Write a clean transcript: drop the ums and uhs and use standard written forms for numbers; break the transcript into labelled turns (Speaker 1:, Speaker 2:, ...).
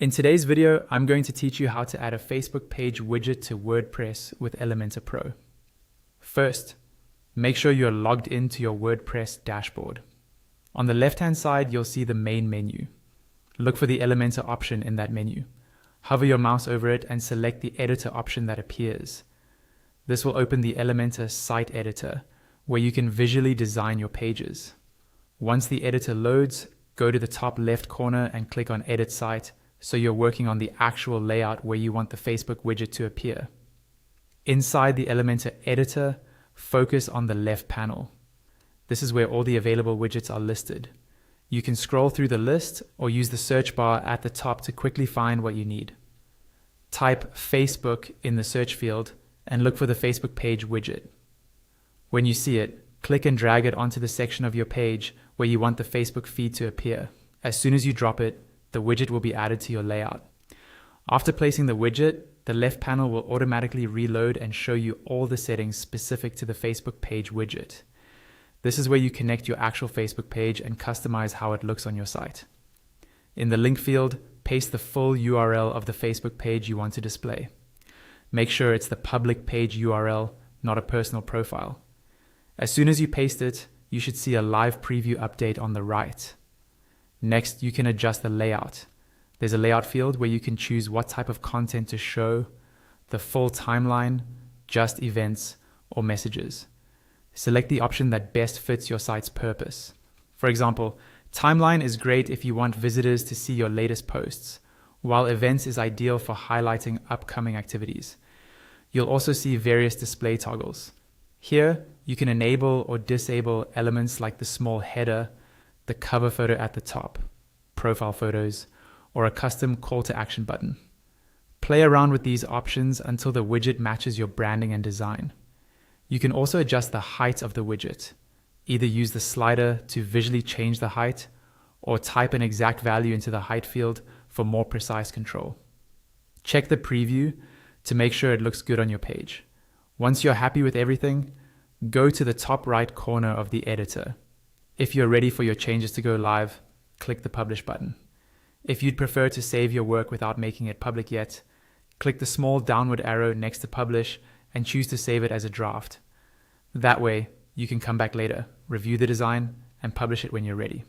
Speaker 1: In today's video, I'm going to teach you how to add a Facebook page widget to WordPress with Elementor Pro. First, make sure you're logged into your WordPress dashboard. On the left-hand side, you'll see the main menu. Look for the Elementor option in that menu. Hover your mouse over it and select the editor option that appears. This will open the Elementor site editor, where you can visually design your pages. Once the editor loads, go to the top left corner and click on Edit Site, so you're working on the actual layout where you want the Facebook widget to appear. Inside the Elementor editor, focus on the left panel. This is where all the available widgets are listed. You can scroll through the list or use the search bar at the top to quickly find what you need. Type Facebook in the search field and look for the Facebook page widget. When you see it, click and drag it onto the section of your page where you want the Facebook feed to appear. As soon as you drop it, the widget will be added to your layout. After placing the widget, the left panel will automatically reload and show you all the settings specific to the Facebook page widget. This is where you connect your actual Facebook page and customize how it looks on your site. In the link field, paste the full URL of the Facebook page you want to display. Make sure it's the public page URL, not a personal profile. As soon as you paste it, you should see a live preview update on the right. Next, you can adjust the layout. There's a layout field where you can choose what type of content to show, the full timeline, just events, or messages. Select the option that best fits your site's purpose. For example, timeline is great if you want visitors to see your latest posts, while events is ideal for highlighting upcoming activities. You'll also see various display toggles. Here, you can enable or disable elements like the small header, the cover photo at the top, profile photos, or a custom call to action button. Play around with these options until the widget matches your branding and design. You can also adjust the height of the widget. Either use the slider to visually change the height, or type an exact value into the height field for more precise control. Check the preview to make sure it looks good on your page. Once you're happy with everything, go to the top right corner of the editor. If you're ready for your changes to go live, click the Publish button. If you'd prefer to save your work without making it public yet, click the small downward arrow next to Publish and choose to save it as a draft. That way, you can come back later, review the design, and publish it when you're ready.